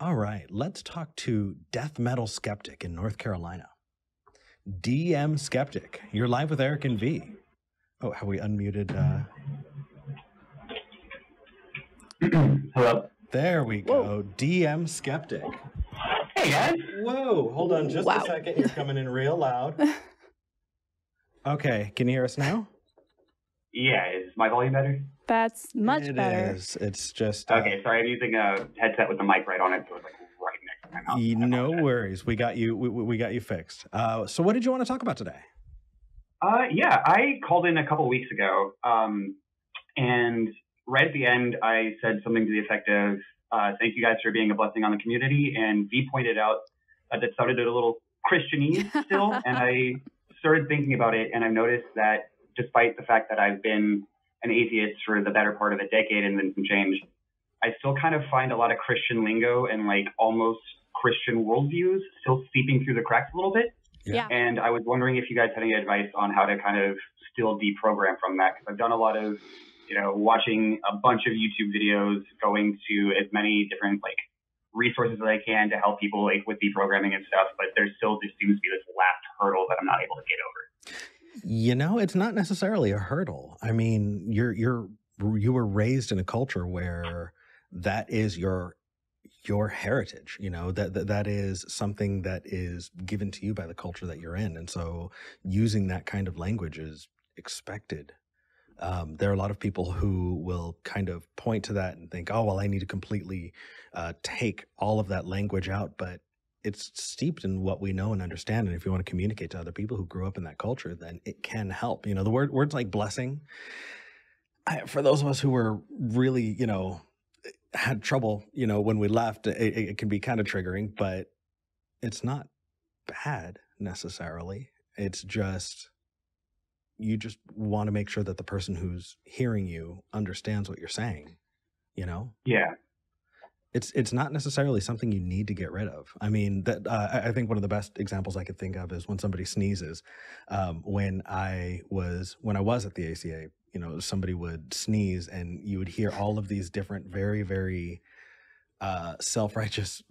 All right, let's talk to Death Metal Skeptic in North Carolina. DM Skeptic, you're live with Eric and V. Oh, have we unmuted? Hello. There we go. DM Skeptic. Hey, guys. Whoa, hold on just a second. You're coming in real loud. Okay, can you hear us now? Yeah, is my volume better? That's much better. It is. It's just... Okay, sorry, I'm using a headset with the mic right on it, so it's like right next to my mouth. No worries. We got you. We got you fixed. So what did you want to talk about today? Yeah, I called in a couple weeks ago, and right at the end, I said something to the effect of, thank you guys for being a blessing on the community, and V pointed out that sounded a little Christianese still, and I started thinking about it, and I've noticed that despite the fact that I've been an atheist for the better part of a decade and then some change, I still kind of find a lot of Christian lingo and like almost Christian worldviews still seeping through the cracks a little bit. Yeah. And I was wondering if you guys had any advice on how to kind of still deprogram from that, because I've done a lot of, watching a bunch of YouTube videos, going to as many different like resources as I can to help people like with deprogramming and stuff, but there still just seems to be this last hurdle that I'm not able to get over. It's not necessarily a hurdle. I mean, you were raised in a culture where that is your heritage, that is something that is given to you by the culture that you're in. And so using that kind of language is expected. There are a lot of people who will kind of point to that and think, oh, well, I need to completely take all of that language out. But it's steeped in what we know and understand. And if you want to communicate to other people who grew up in that culture, then it can help. The words like blessing, for those of us who were really, had trouble, when we left, it can be kind of triggering, but it's not bad necessarily. It's just, you just want to make sure that the person who's hearing you understands what you're saying, Yeah. It's not necessarily something you need to get rid of. I mean, that I think one of the best examples I could think of is when somebody sneezes. When I was at the ACA, somebody would sneeze and you would hear all of these different very, very self-righteous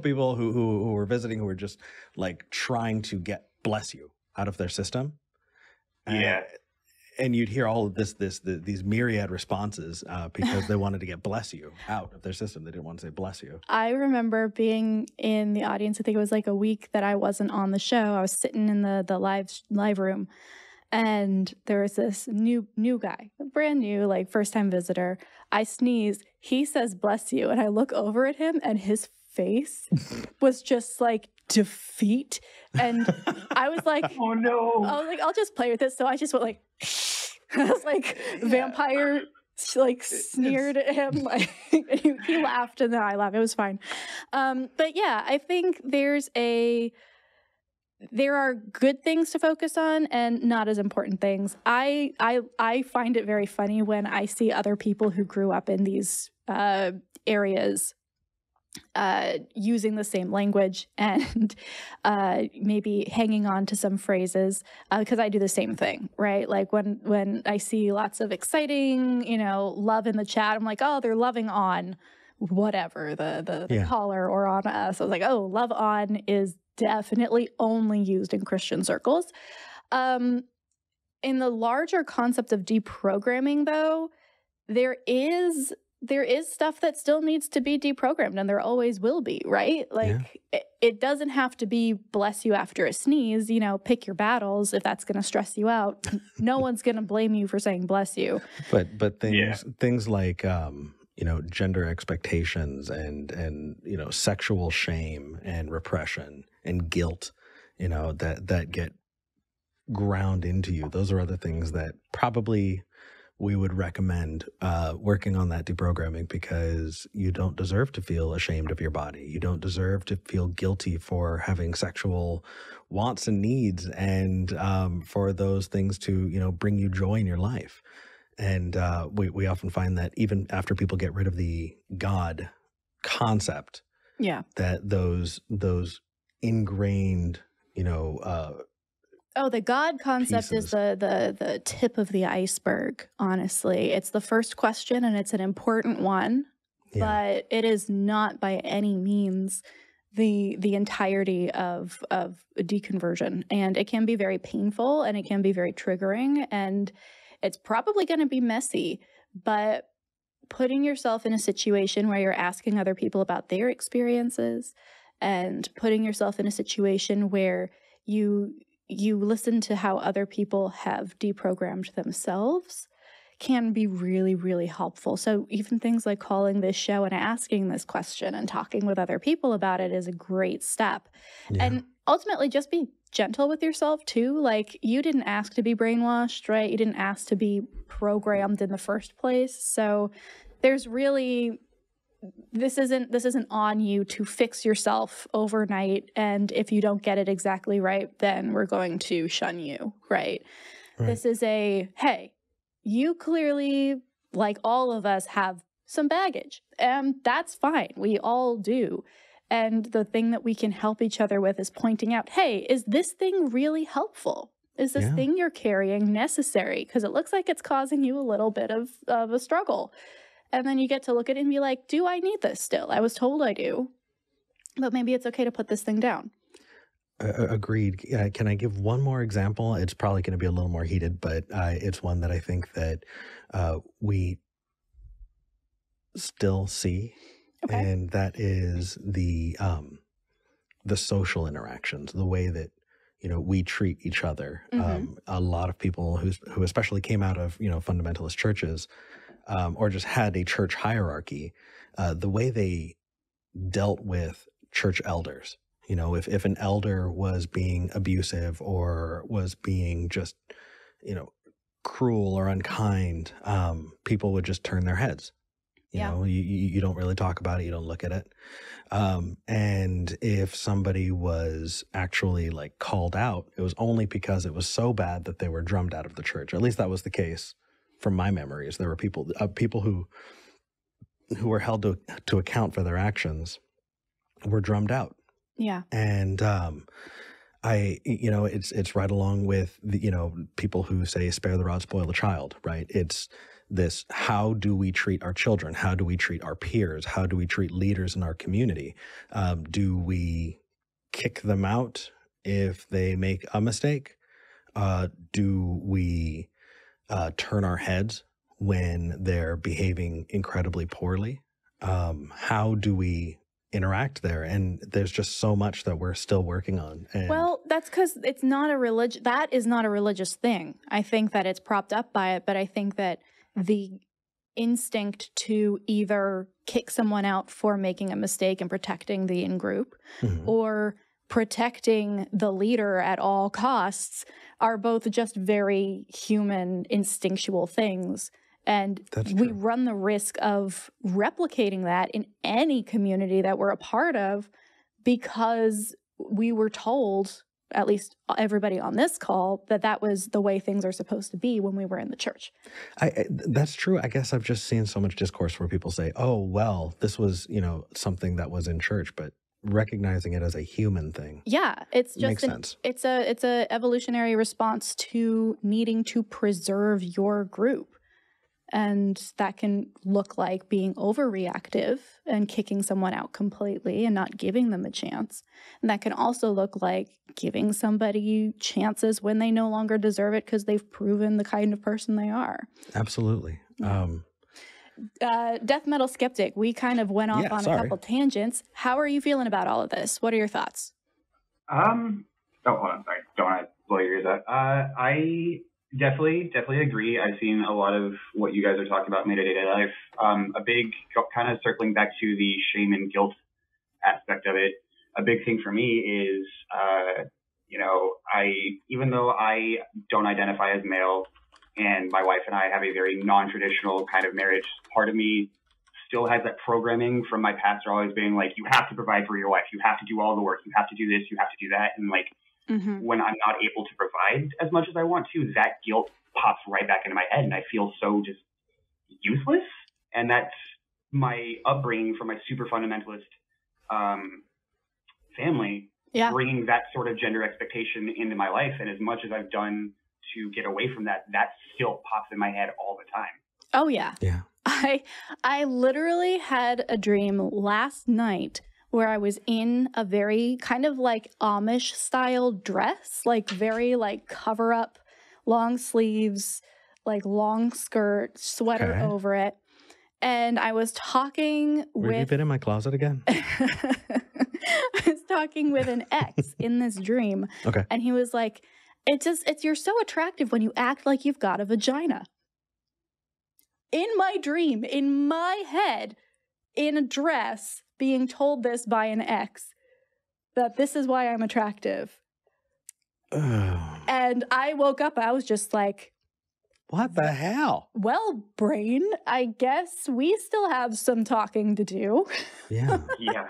people who were visiting, who were just like trying to get bless you out of their system. Yeah. And you'd hear all of these myriad responses because they wanted to get bless you out of their system. They didn't want to say bless you. I remember being in the audience. I think it was like a week that I wasn't on the show. I was sitting in the live room, and there was this new guy, brand new, like first time visitor. I sneeze. He says bless you, and I look over at him, and his face was just like defeat. And I was like, oh no. I was like, I'll just play with it. So I just went like, I was like, vampire, like sneered at him. Like, and he laughed and then I laughed. It was fine. But yeah, I think there are good things to focus on and not as important things. I find it very funny when I see other people who grew up in these areas using the same language and maybe hanging on to some phrases, because I do the same thing, right? Like when I see lots of exciting, love in the chat, I'm like, oh, they're loving on whatever, the caller or on us. I was like, oh, love on is definitely only used in Christian circles. In the larger concept of deprogramming, though, there is stuff that still needs to be deprogrammed, and there always will be, right? Like, it doesn't have to be bless you after a sneeze, pick your battles if that's going to stress you out. No one's going to blame you for saying bless you. But things like, gender expectations and sexual shame and repression and guilt, that get ground into you. Those are other things that probably we would recommend working on that deprogramming, because you don't deserve to feel ashamed of your body. You don't deserve to feel guilty for having sexual wants and needs, and for those things to, bring you joy in your life. And we often find that even after people get rid of the God concept, that those ingrained, the God concept pieces. is the tip of the iceberg, honestly. It's the first question, and it's an important one. but it is not by any means the entirety of deconversion. And it can be very painful, and it can be very triggering, and it's probably going to be messy. But putting yourself in a situation where you're asking other people about their experiences, and putting yourself in a situation where you listen to how other people have deprogrammed themselves can be really, really helpful. So even things like calling this show and asking this question and talking with other people about it is a great step. Yeah. And ultimately, just be gentle with yourself too. Like, you didn't ask to be brainwashed, right? You didn't ask to be programmed in the first place. So there's really, this isn't on you to fix yourself overnight. And if you don't get it exactly right, then we're going to shun you, right? This is hey, you clearly, like all of us, have some baggage, and that's fine. We all do. And the thing that we can help each other with is pointing out, hey, is this thing really helpful? Is this thing you're carrying necessary? Because it looks like it's causing you a little bit of a struggle. And then you get to look at it and be like, do I need this still? I was told I do, but maybe it's okay to put this thing down. Agreed. Can I give one more example? It's probably going to be a little more heated, but it's one that I think that we still see, and that is the social interactions, the way that we treat each other. A lot of people who especially came out of fundamentalist churches, or just had a church hierarchy, the way they dealt with church elders. If an elder was being abusive or was being just, cruel or unkind, people would just turn their heads. You don't really talk about it. You don't look at it. And if somebody was actually like called out, it was only because it was so bad that they were drummed out of the church. At least that was the case from my memories. There were people who were held to account for their actions were drummed out. Yeah. And it's right along with the, people who say spare the rod, spoil the child, right? It's this, how do we treat our children? How do we treat our peers? How do we treat leaders in our community? Do we kick them out if they make a mistake? Do we turn our heads when they're behaving incredibly poorly? How do we interact there? And there's just so much that we're still working on. And well, that's because it's not a that is not a religious thing. I think that it's propped up by it, but I think that the instinct to either kick someone out for making a mistake and protecting the in-group, or protecting the leader at all costs are both just very human, instinctual things. And we run the risk of replicating that in any community that we're a part of, because we were told, at least everybody on this call, that was the way things are supposed to be when we were in the church. That's true. I guess I've just seen so much discourse where people say, oh, well, this was, something that was in church, but recognizing it as a human thing. Yeah, it's just makes sense. It's a evolutionary response to needing to preserve your group. And that can look like being overreactive and kicking someone out completely and not giving them a chance. And that can also look like giving somebody chances when they no longer deserve it because they've proven the kind of person they are. Absolutely. Yeah. Death Metal Skeptic, we kind of went off on a couple tangents. How are you feeling about all of this? What are your thoughts? Oh, hold on. Sorry. Don't want to blow your ears out. I definitely agree. I've seen a lot of what you guys are talking about in my day-to-day life. A big, kind of circling back to the shame and guilt aspect of it, a big thing for me is, even though I don't identify as male and my wife and I have a very non-traditional kind of marriage, part of me still has that programming from my pastor always being like, you have to provide for your wife. You have to do all the work. You have to do this. You have to do that. And like, when I'm not able to provide as much as I want to, that guilt pops right back into my head, and I feel so just useless. And that's my upbringing from my super fundamentalist family, bringing that sort of gender expectation into my life. And as much as I've done to get away from that, that still pops in my head all the time. Oh, yeah. Yeah. I literally had a dream last night where I was in a very kind of like Amish style dress, like very like cover up, long sleeves, like long skirt, sweater over it. And I was talking with... Have you been in my closet again? I was talking with an ex in this dream. Okay. And he was like, you're so attractive when you act like you've got a vagina. In my dream, in my head, in a dress, being told this by an ex, that this is why I'm attractive. And I woke up, I was just like, what the hell? Well, brain, I guess we still have some talking to do. Yeah. Yeah.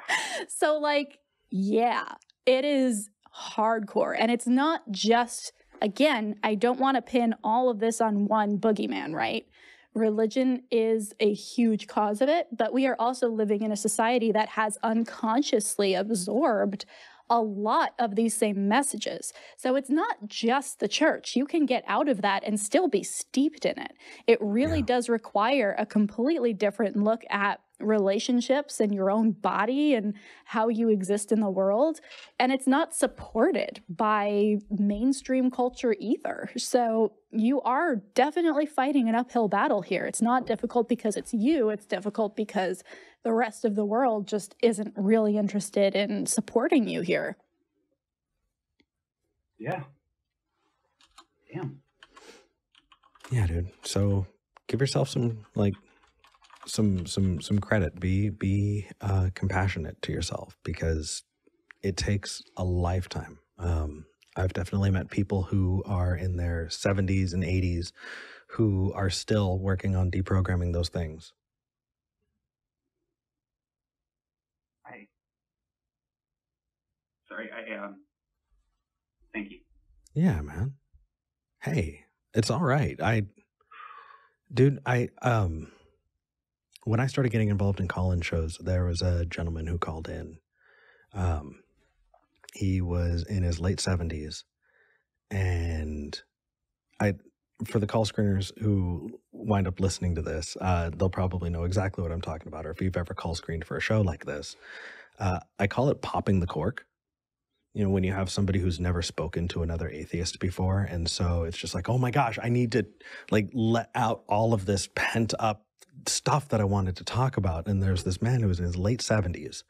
So, like, yeah, it is hardcore. And it's not just, again, I don't want to pin all of this on one boogeyman, right? Religion is a huge cause of it, but we are also living in a society that has unconsciously absorbed a lot of these same messages. So it's not just the church. You can get out of that and still be steeped in it. It really does require a completely different look at relationships and your own body and how you exist in the world. And it's not supported by mainstream culture either. So you are definitely fighting an uphill battle here. It's not difficult because it's you. It's difficult because the rest of the world just isn't really interested in supporting you here. Yeah. Damn. Yeah, dude. So give yourself some some credit. Be compassionate to yourself, because it takes a lifetime. I've definitely met people who are in their 70s and 80s who are still working on deprogramming those things. Thank you. Yeah, man. Hey, it's all right. When I started getting involved in call-in shows, there was a gentleman who called in. He was in his late 70s, and for the call screeners who wind up listening to this, they'll probably know exactly what I'm talking about, or if you've ever call screened for a show like this. I call it popping the cork. You know, when you have somebody who's never spoken to another atheist before, and so it's just like, oh my gosh, I need to like let out all of this pent up stuff that I wanted to talk about. And there's this man who was in his late 70s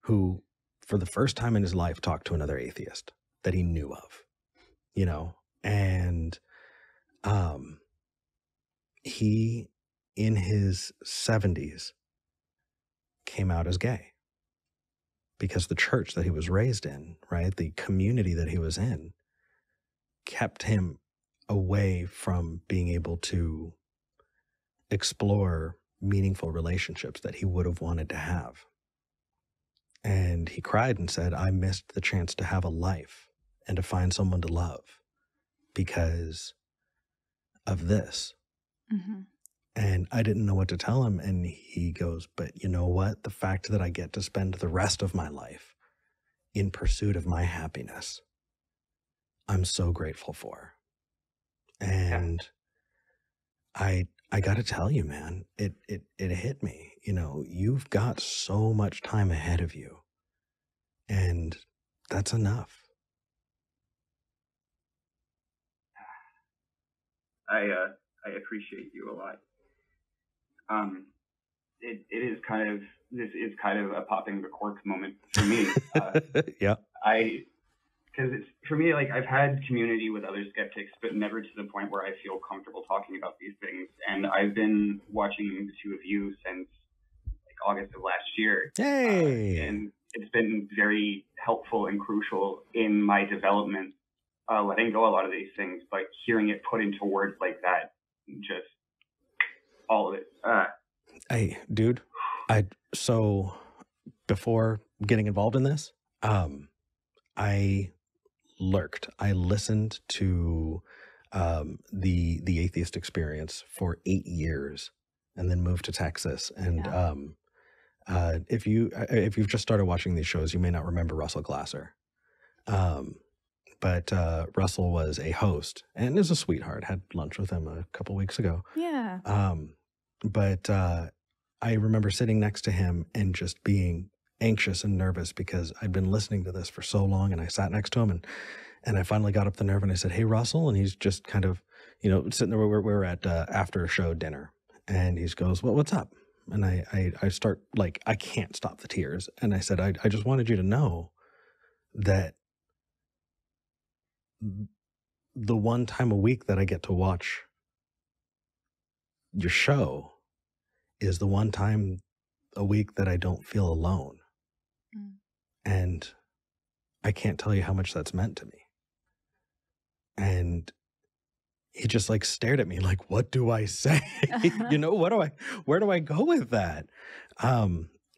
who, for the first time in his life, talked to another atheist that he knew of, you know, and he, in his 70s, came out as gay. Because the church that he was raised in, right, the community that he was in, kept him away from being able to explore meaningful relationships that he would have wanted to have. And he cried and said, I missed the chance to have a life and to find someone to love because of this. Mm-hmm. And I didn't know what to tell him. And he goes, but you know what? The fact that I get to spend the rest of my life in pursuit of my happiness, I'm so grateful for. And I got to tell you, man, it hit me. You know, you've got so much time ahead of you, and that's enough. I appreciate you a lot. This is kind of a popping the cork moment for me. Yeah. Because it's for me, like, I've had community with other skeptics, but never to the point where I feel comfortable talking about these things. And I've been watching the two of you since like August of last year. Hey. And it's been very helpful and crucial in my development, letting go a lot of these things, but hearing it put into words like that, just all of it. Hey, dude, so before getting involved in this, I lurked. I listened to the atheist experience for 8 years, and then moved to Texas. And if you've just started watching these shows, you may not remember Russell Glasser. But Russell was a host and is a sweetheart. Had lunch with him a couple weeks ago. Yeah. But I remember sitting next to him and just being anxious and nervous because I'd been listening to this for so long, and I sat next to him and I finally got up the nerve and I said, "Hey, Russell," and he's just kind of, sitting there. We're at after show dinner, and he goes, "Well, what's up?" And I start, like, I can't stop the tears, and I said, I just wanted you to know that the one time a week that I get to watch your show is the one time a week that I don't feel alone. Mm. And I can't tell you how much that's meant to me. And he just, like, stared at me like, what do I say? Where do I go with that?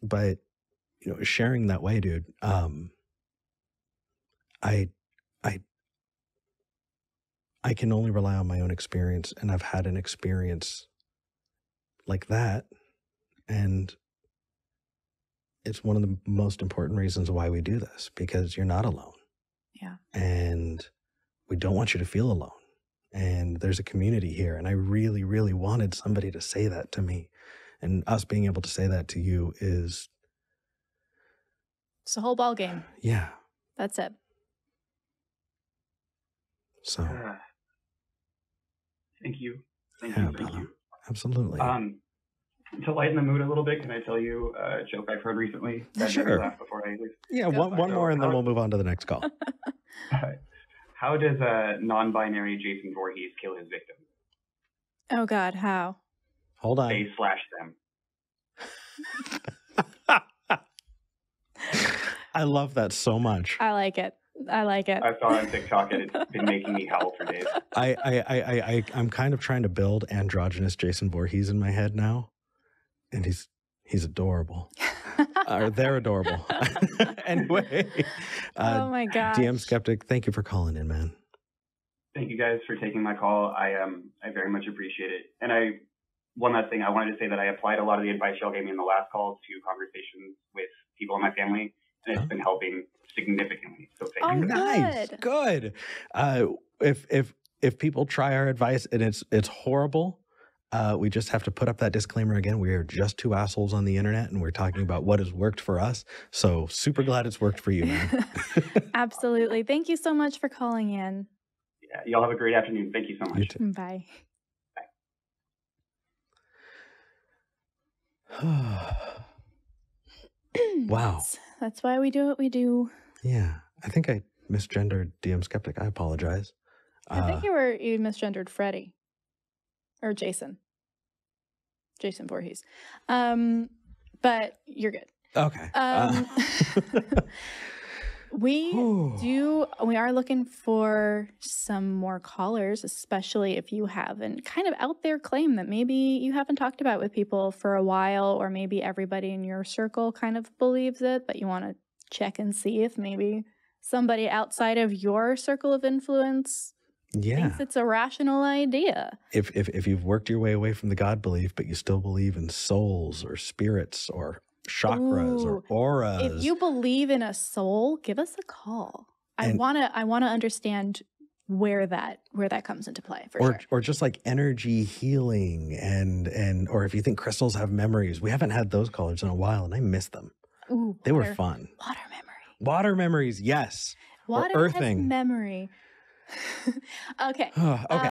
But sharing that way, dude, I can only rely on my own experience, and I've had an experience like that, and it's one of the most important reasons why we do this, because you're not alone. Yeah. And we don't want you to feel alone. And there's a community here, and I really, really wanted somebody to say that to me. And us being able to say that to you it's a whole ball game. Yeah. That's it. So thank you. Thank you. Absolutely. To lighten the mood a little bit, can I tell you a joke I've heard recently? Sure. Before I leave? Yeah, one more, and then we'll move on to the next call. How does a non-binary Jason Voorhees kill his victim? Oh, God, how? Hold on. They slash them. I love that so much. I like it. I saw it on TikTok, and it's been making me howl for days. I'm kind of trying to build androgynous Jason Voorhees in my head now, and he's adorable. Or they're adorable. Anyway, oh my gosh. DM Skeptic, thank you for calling in, man. Thank you guys for taking my call. I very much appreciate it. And one last thing, I wanted to say that I applied a lot of the advice y'all gave me in the last call to conversations with people in my family, and it's been helping significantly. So thank you. Nice. Good. If people try our advice and it's horrible, we just have to put up that disclaimer again. We are just two assholes on the internet, and we're talking about what has worked for us. So super glad it's worked for you, man. Absolutely. Thank you so much for calling in. Yeah, y'all have a great afternoon. Thank you so much. You too. Bye. Wow. That's why we do what we do. Yeah. I think I misgendered DM Skeptic. I apologize. I think you misgendered Freddie. Or Jason Voorhees. But you're good. Okay. We are looking for some more callers, especially if you have an kind of out there claim that maybe you haven't talked about with people for a while, or maybe everybody in your circle kind of believes it, but you want to check and see if maybe somebody outside of your circle of influence thinks it's a rational idea. If you've worked your way away from the God belief, but you still believe in souls or spirits or chakras or auras. If you believe in a soul, give us a call. I wanna understand where that comes into play for sure. Or just like energy healing and or if you think crystals have memories. We haven't had those callers in a while, and I miss them. Ooh, they were fun. Water memories, yes. Water or earthing. Has memory. Okay. Okay.